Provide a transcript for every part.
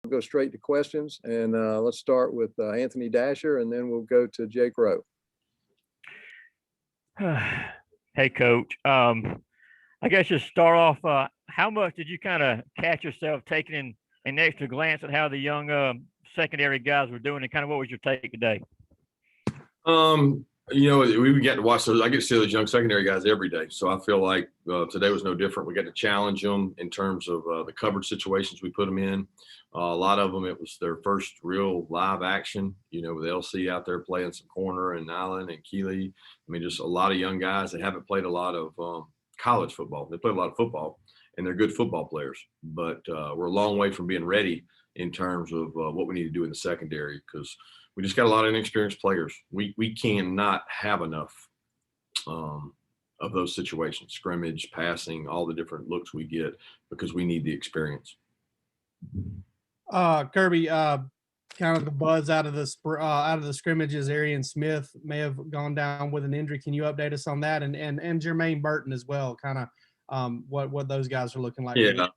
We'll go straight to questions, and let's start with Anthony Dasher, and then we'll go to Jake Rowe. Hey, Coach. I guess just start off. How much did you kind of catch yourself taking an extra glance at how the young secondary guys were doing, and kind of what was your take today? We get to watch those. I get to see those young secondary guys every day. So I feel like today was no different. We got to challenge them in terms of the coverage situations we put them in. A lot of them, it was their first real live action, with LC out there playing some corner and Nyland and Keeley. I mean, just a lot of young guys that haven't played a lot of college football. They play a lot of football, and they're good football players. But we're a long way from being ready in terms of what we need to do in the secondary, because we just got a lot of inexperienced players. We cannot have enough of those situations, scrimmage, passing, all the different looks we get, because we need the experience. Kirby, kind of the buzz out of the scrimmages, Arian Smith may have gone down with an injury. Can you update us on that? And Jermaine Burton as well, kind of what those guys are looking like? Yeah.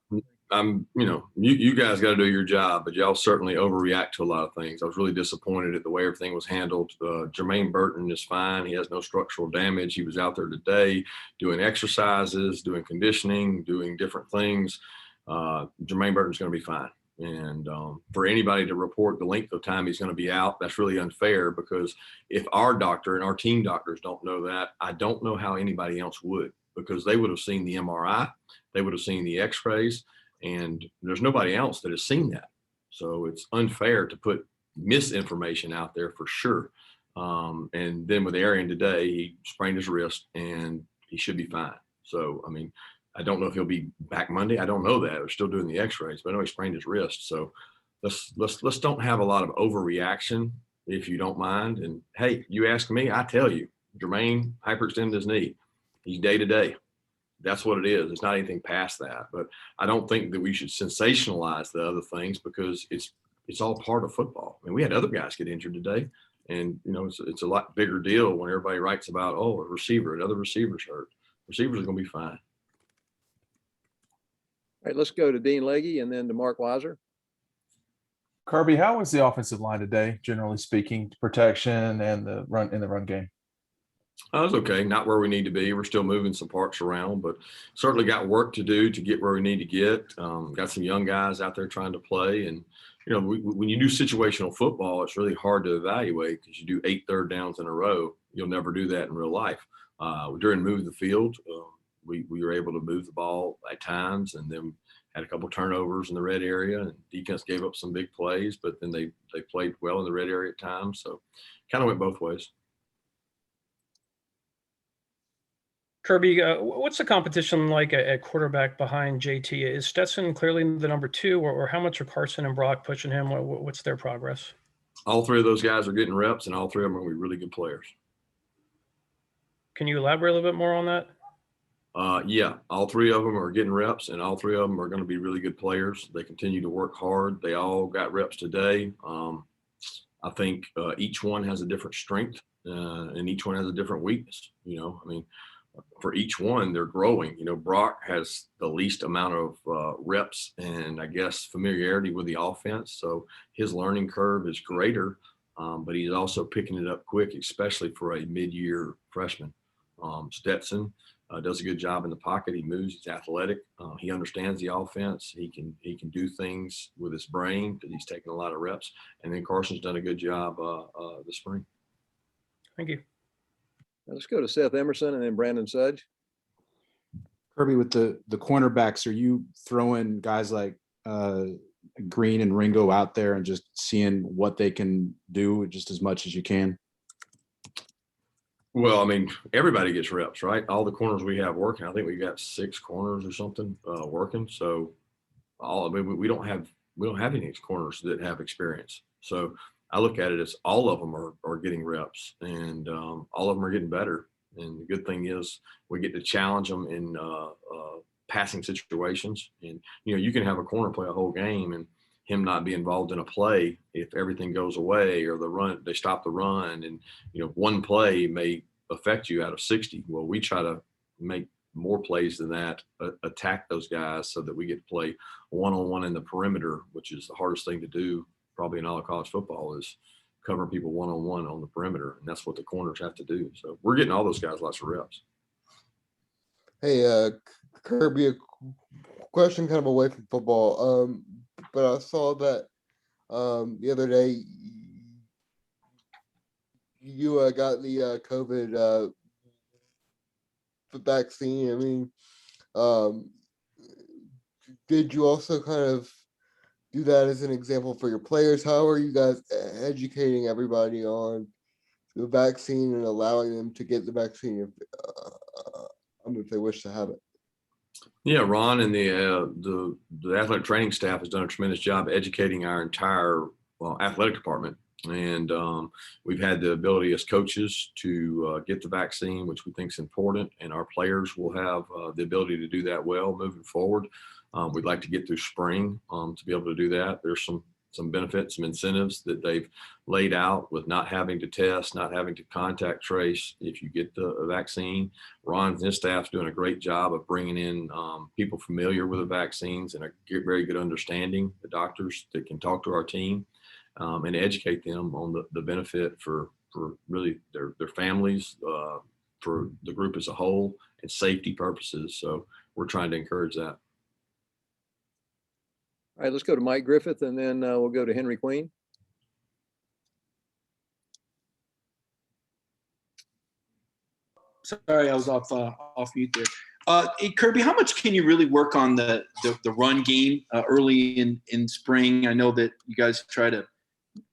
You guys got to do your job, but y'all certainly overreact to a lot of things. I was really disappointed at the way everything was handled. Jermaine Burton is fine. He has no structural damage. He was out there today doing exercises, doing conditioning, doing different things. Jermaine Burton's going to be fine. And for anybody to report the length of time he's going to be out, that's really unfair, because if our doctor and our team doctors don't know that, I don't know how anybody else would, because they would have seen the MRI, they would have seen the x-rays, and there's nobody else that has seen that. So it's unfair to put misinformation out there for sure. And then with Arian today, he sprained his wrist and he should be fine. So, I mean, I don't know if he'll be back Monday. I don't know that. We're still doing the x-rays, but I know he sprained his wrist. So let's don't have a lot of overreaction, if you don't mind. And hey, you ask me, I tell you, Jermaine hyperextended his knee. He's day to day. That's what it is. It's not anything past that. But I don't think that we should sensationalize the other things, because it's all part of football. I mean, we had other guys get injured today, and it's a lot bigger deal when everybody writes about, a receiver and other receivers hurt. Receivers are going to be fine. All right, let's go to Dean Legge and then to Mark Weiser. Kirby, how was the offensive line today, generally speaking, protection and the run game? It was okay. Not where we need to be. We're still moving some parts around, but certainly got work to do to get where we need to get. Got some young guys out there trying to play. And, when you do situational football, it's really hard to evaluate, because you do 8 third downs in a row. You'll never do that in real life. During Move the Field, we were able to move the ball at times, and then had a couple turnovers in the red area, and defense gave up some big plays, but then they played well in the red area at times. So kind of went both ways. Kirby, what's the competition like at quarterback behind JT? Is Stetson clearly the number 2, or how much are Carson and Brock pushing him? What's their progress? All 3 of those guys are getting reps, and all 3 of them are going to be really good players. Can you elaborate a little bit more on that? Yeah, all 3 of them are getting reps, and all 3 of them are going to be really good players. They continue to work hard. They all got reps today. I think each one has a different strength, and each one has a different weakness. For each one, they're growing. Brock has the least amount of reps and, I guess, familiarity with the offense. So his learning curve is greater, but he's also picking it up quick, especially for a mid-year freshman. Stetson does a good job in the pocket. He moves. He's athletic. He understands the offense. He can do things with his brain, because he's taking a lot of reps. And then Carson's done a good job this spring. Thank you. Now let's go to Seth Emerson and then Brandon Sudge. Kirby, with the cornerbacks, are you throwing guys like Green and Ringo out there and just seeing what they can do just as much as you can? Well, I mean, everybody gets reps, right? All the corners we have working. I think we got 6 corners or something working. So we don't have any corners that have experience. So I look at it as all of them are getting reps, and all of them are getting better. And the good thing is we get to challenge them in passing situations. And, you can have a corner play a whole game and him not be involved in a play if everything goes away, or they stop the run, and, one play may affect you out of 60. Well, we try to make more plays than that, attack those guys so that we get to play one-on-one in the perimeter, which is the hardest thing to do probably in all of college football, is covering people one-on-one on the perimeter. And that's what the corners have to do. So we're getting all those guys lots of reps. Hey, Kirby, a question kind of away from football. But I saw that the other day you got the COVID vaccine. I mean, did you also kind of do that as an example for your players? How are you guys educating everybody on the vaccine and allowing them to get the vaccine if they wish to have it? Yeah, Ron and the athletic training staff has done a tremendous job educating our entire athletic department. And we've had the ability as coaches to get the vaccine, which we think is important, and our players will have the ability to do that well moving forward. We'd like to get through spring to be able to do that. There's some benefits, some incentives that they've laid out with not having to test, not having to contact trace if you get the vaccine. Ron and his staff's doing a great job of bringing in people familiar with the vaccines and a very good understanding, the doctors that can talk to our team and educate them on the benefit for really their families, for the group as a whole, and safety purposes. So we're trying to encourage that. All right, let's go to Mike Griffith, and then we'll go to Henry Queen. Sorry, I was off mute there. Hey, Kirby, how much can you really work on the run game early in spring? I know that you guys try to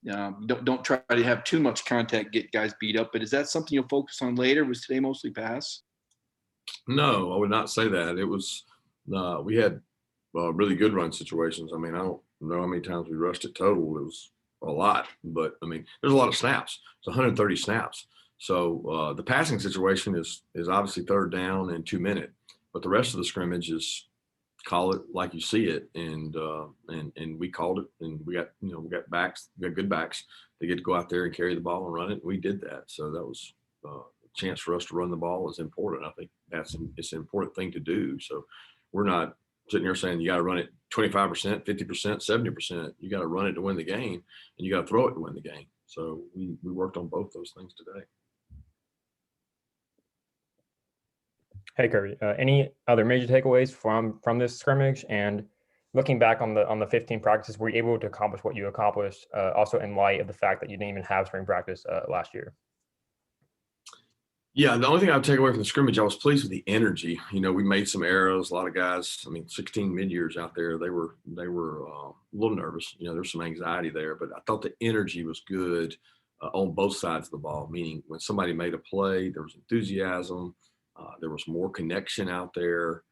don't try to have too much contact, get guys beat up, but is that something you'll focus on later? Was today mostly pass? No, I would not say that. It was we had really good run situations. I mean, I don't know how many times we rushed it total. It was a lot, but I mean, there's a lot of snaps. It's 130 snaps. So the passing situation is obviously third down and 2 minute, but the rest of the scrimmage is call it like you see it, and we called it, and we got backs, we got good backs. They get to go out there and carry the ball and run it. We did that, so that was a chance for us to run the ball is important. I think it's an important thing to do. So we're not sitting here saying you got to run it 25%, 50%, 70%. You got to run it to win the game, and you got to throw it to win the game. So we worked on both those things today. Hey Kirby, any other major takeaways from this scrimmage? And looking back on the 15 practices, were you able to accomplish what you accomplished? Also in light of the fact that you didn't even have spring practice last year. Yeah, the only thing I would take away from the scrimmage, I was pleased with the energy. We made some arrows. A lot of guys, 16 mid-years out there, they were a little nervous. There's some anxiety there, but I thought the energy was good on both sides of the ball, meaning when somebody made a play, there was enthusiasm. There was more connection out there,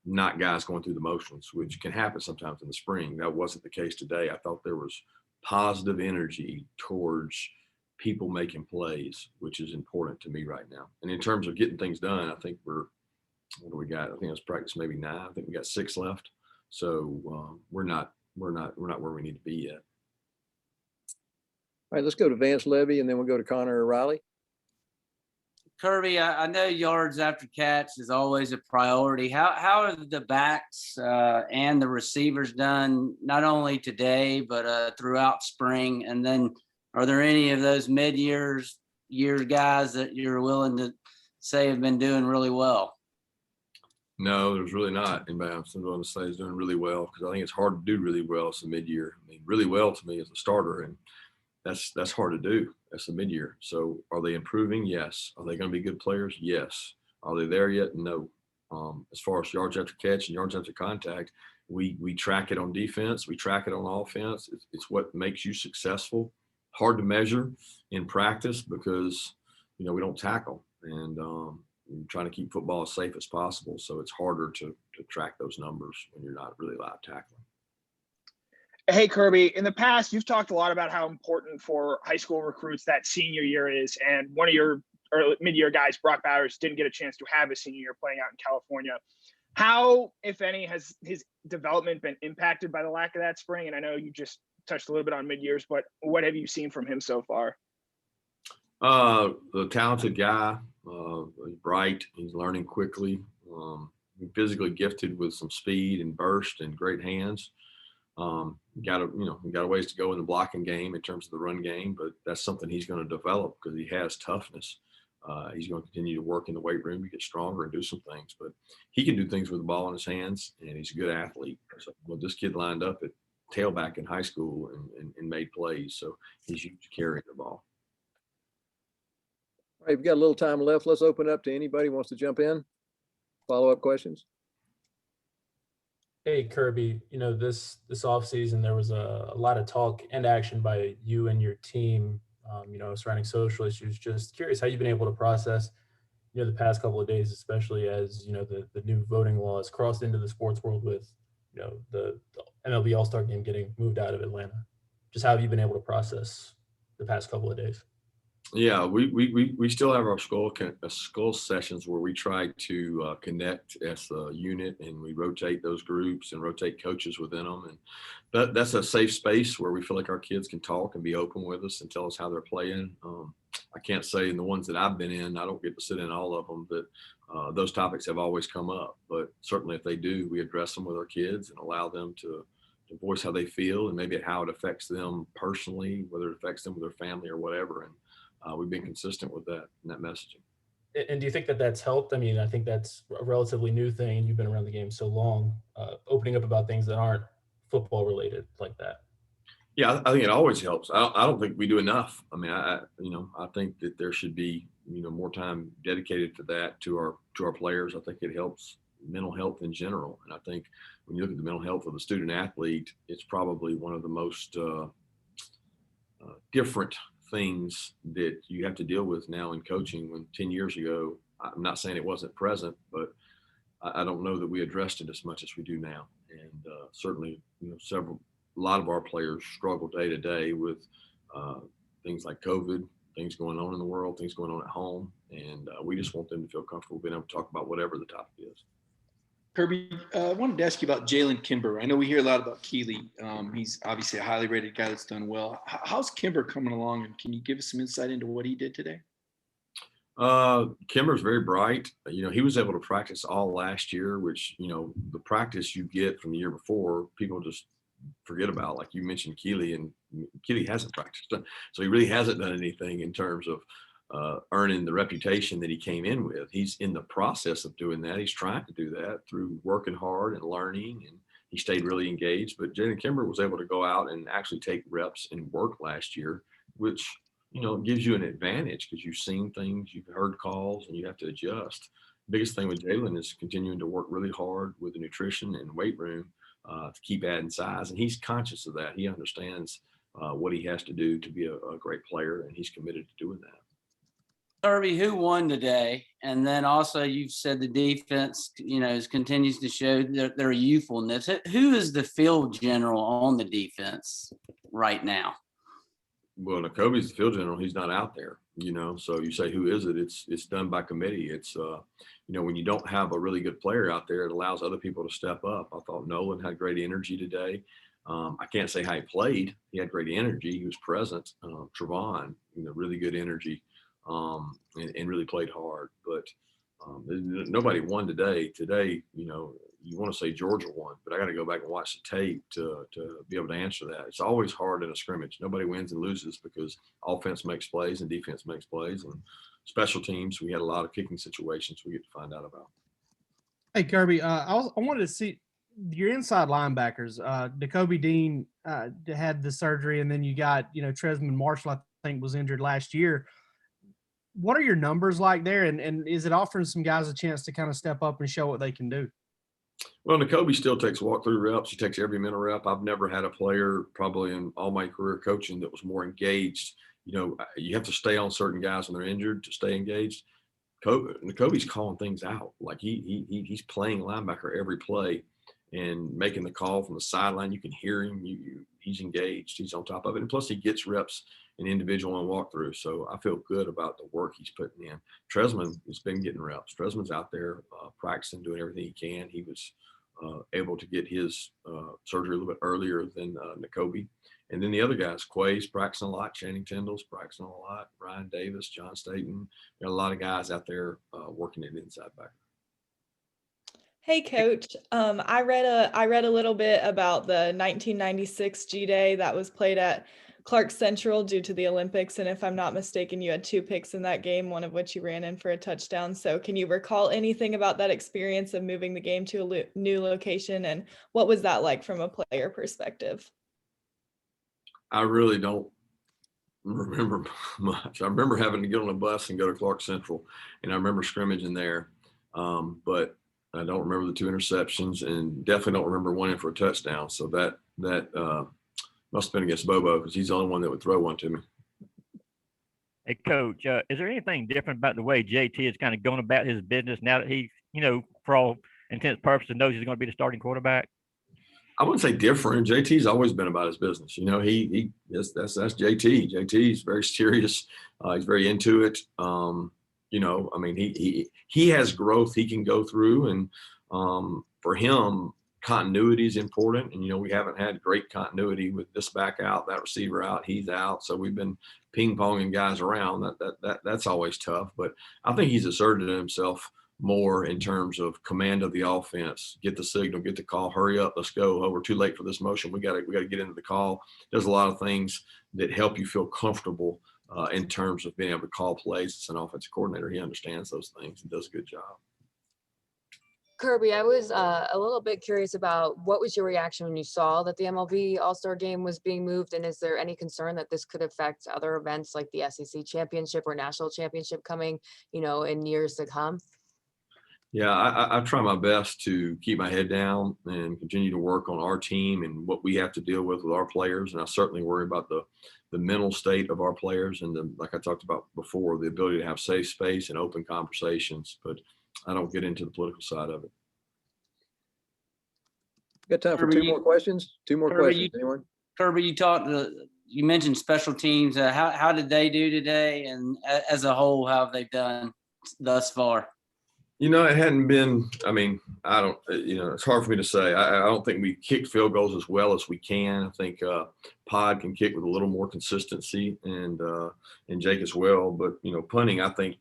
not guys going through the motions, which can happen sometimes in the spring. That wasn't the case today. I thought there was positive energy towards people making plays, which is important to me right now. And in terms of getting things done, I think what do we got? I think it was practice maybe 9. I think we got 6 left. So we're not where we need to be yet. All right, let's go to Vance Levy, and then we'll go to Connor Riley. Kirby, I know yards after catch is always a priority. How are the backs and the receivers done, not only today, but throughout spring? And then are there any of those mid-year guys that you're willing to say have been doing really well? No, there's really not. Anybody I'm willing to say is doing really well, because I think it's hard to do really well as a mid-year. Really well to me as a starter, and that's hard to do as a mid-year. So are they improving? Yes. Are they going to be good players? Yes. Are they there yet? No. As far as yards after catch and yards after contact, we track it on defense. We track it on offense. It's what makes you successful. Hard to measure in practice because, we don't tackle, and we're trying to keep football as safe as possible. So it's harder to track those numbers when you're not really live tackling. Hey, Kirby, in the past, you've talked a lot about how important for high school recruits that senior year is. And one of your mid-year guys, Brock Bowers, didn't get a chance to have a senior year playing out in California. How, if any, has his development been impacted by the lack of that spring? And I know you just touched a little bit on mid-years, but what have you seen from him so far? A talented guy, He's bright. He's learning quickly. Physically gifted with some speed and burst and great hands. Got a ways to go in the blocking game in terms of the run game, but that's something he's going to develop because he has toughness. He's going to continue to work in the weight room to get stronger and do some things, but he can do things with the ball in his hands, and he's a good athlete. So, well, this kid lined up at tailback in high school and made plays, so he's used to carrying the ball. All right, we've got a little time left. Let's open up to anybody who wants to jump in. Follow-up questions. Hey, Kirby, this offseason, there was a lot of talk and action by you and your team, surrounding social issues. Just curious how you've been able to process, the past couple of days, especially as, the new voting laws crossed into the sports world with, the MLB AllStar Game getting moved out of Atlanta. Just how have you been able to process the past couple of days? Yeah, we still have our skull sessions where we try to connect as a unit, and we rotate those groups and rotate coaches within them. And that's a safe space where we feel like our kids can talk and be open with us and tell us how they're playing. I can't say in the ones that I've been in, I don't get to sit in all of them, that those topics have always come up. But certainly if they do, we address them with our kids and allow them to voice how they feel and maybe how it affects them personally, whether it affects them with their family or whatever. And we've been consistent with that and that messaging. And do you think that that's helped? I mean, I think that's a relatively new thing, and you've been around the game so long, opening up about things that aren't football related like that. Yeah, I think it always helps. I don't think we do enough. I mean, I think that there should be, more time dedicated to that, to our players. I think it helps mental health in general. And I think when you look at the mental health of the student athlete, it's probably one of the most different things that you have to deal with now in coaching, when 10 years ago, I'm not saying it wasn't present, but I don't know that we addressed it as much as we do now. And certainly, a lot of our players struggle day to day with things like COVID, things going on in the world, things going on at home. And we just want them to feel comfortable being able to talk about whatever the topic is. Kirby, I wanted to ask you about Jalen Kimber. I know we hear a lot about Keeley. He's obviously a highly rated guy that's done well. How's Kimber coming along, and can you give us some insight into what he did today? Kimber's very bright. He was able to practice all last year, which, the practice you get from the year before, people just forget about. Like you mentioned Keeley, and Keeley hasn't practiced. So he really hasn't done anything in terms of earning the reputation that he came in with. He's in the process of doing that. He's trying to do that through working hard and learning, and he stayed really engaged. But Jalen Kimber was able to go out and actually take reps and work last year, which, gives you an advantage because you've seen things, you've heard calls, and you have to adjust. Biggest thing with Jalen is continuing to work really hard with the nutrition and weight room to keep adding size. And he's conscious of that. He understands what he has to do to be a great player, and he's committed to doing that. Kirby, who won today? And then also you've said the defense, continues to show their youthfulness. Who is the field general on the defense right now? Well, Nakobe's the field general. He's not out there, so you say, who is it? It's done by committee. It's, when you don't have a really good player out there, it allows other people to step up. I thought Nolan had great energy today. I can't say how he played. He had great energy. He was present. Trevon, really good energy. And really played hard, but nobody won today. Today, you want to say Georgia won, but I got to go back and watch the tape to be able to answer that. It's always hard in a scrimmage. Nobody wins and loses because offense makes plays and defense makes plays, and special teams. We had a lot of kicking situations we get to find out about. Hey, Kirby, I wanted to see your inside linebackers. Nakobe Dean had the surgery, and then you got, Tresman Marshall, I think, was injured last year. What are your numbers like there? And is it offering some guys a chance to kind of step up and show what they can do? Well, Nakobe still takes walkthrough reps. He takes every mental rep. I've never had a player probably in all my career coaching that was more engaged. You have to stay on certain guys when they're injured to stay engaged. Nakobe's calling things out. Like he's playing linebacker every play and making the call from the sideline. You can hear him. He's engaged. He's on top of it. And plus he gets reps in individual and walkthrough. So I feel good about the work he's putting in. Tresman has been getting reps. Tresman's out there practicing, doing everything he can. He was able to get his surgery a little bit earlier than N'Kobe. And then the other guys, Quay's practicing a lot, Channing Tyndall's practicing a lot, Ryan Davis, John Staten. There are a lot of guys out there working at inside backer. Hey, Coach. I read a little bit about the 1996 G-Day that was played at Clark Central due to the Olympics. And if I'm not mistaken, you had 2 picks in that game, one of which you ran in for a touchdown. So can you recall anything about that experience of moving the game to a new location? And what was that like from a player perspective? I really don't remember much. I remember having to get on a bus and go to Clark Central, and I remember scrimmaging there. But I don't remember the 2 interceptions, and definitely don't remember one in for a touchdown. So that must have been against Bobo, because he's the only one that would throw one to me. Hey, Coach, is there anything different about the way JT is kind of going about his business now that he's, for all intents and purposes, knows he's going to be the starting quarterback? I wouldn't say different. JT's always been about his business. That's JT. JT's very serious. He's very into it. He has growth he can go through, and for him, continuity is important. And we haven't had great continuity with this back out, that receiver out, he's out. So we've been ping ponging guys around. That's always tough. But I think he's asserted himself more in terms of command of the offense. Get the signal, get the call, hurry up, let's go. Oh, we're too late for this motion. We got to get into the call. There's a lot of things that help you feel comfortable in terms of being able to call plays. As an offensive coordinator, he understands those things and does a good job. Kirby, I was a little bit curious about what was your reaction when you saw that the MLB AllStar Game was being moved, and is there any concern that this could affect other events like the SEC Championship or National Championship coming, in years to come? Yeah, I try my best to keep my head down and continue to work on our team and what we have to deal with our players. And I certainly worry about the mental state of our players and like I talked about before, the ability to have safe space and open conversations. But I don't get into the political side of it. Got time for 2 more questions? 2 more questions. Anyone? Kirby, you mentioned special teams. How did they do today? And as a whole, how have they done thus far? It hadn't been, it's hard for me to say. I don't think we kicked field goals as well as we can. I think Pod can kick with a little more consistency and Jake as well. But, punting, I think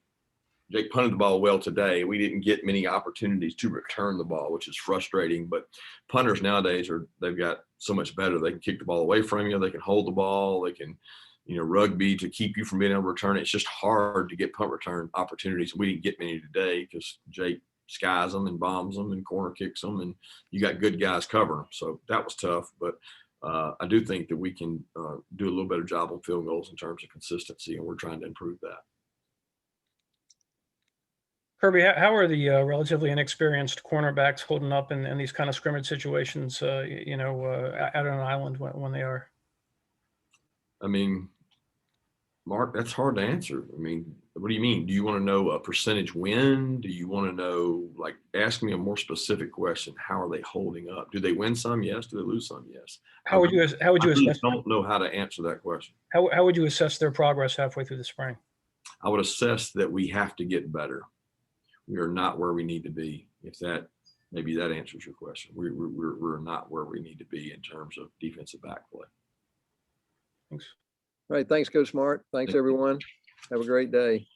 Jake punted the ball well today. We didn't get many opportunities to return the ball, which is frustrating. But punters nowadays they've got so much better. They can kick the ball away from you. They can hold the ball. They can, rugby to keep you from being able to return it. It's just hard to get punt return opportunities. We didn't get many today because Jake skies them and bombs them and corner kicks them, and you got good guys covering them. So that was tough. But I do think that we can do a little better job on field goals in terms of consistency, and we're trying to improve that. Kirby, how are the relatively inexperienced cornerbacks holding up in these kind of scrimmage situations, out on an island when they are? Mark, that's hard to answer. What do you mean? Do you want to know a percentage win? Do you want to know, ask me a more specific question? How are they holding up? Do they win some? Yes. Do they lose some? Yes. How would you assess? I don't know how to answer that question. How would you assess their progress halfway through the spring? I would assess that we have to get better. We are not where we need to be. Maybe that answers your question. We're not where we need to be in terms of defensive back play. Thanks. All right. Thanks, Coach Smart. Thanks, everyone. Have a great day.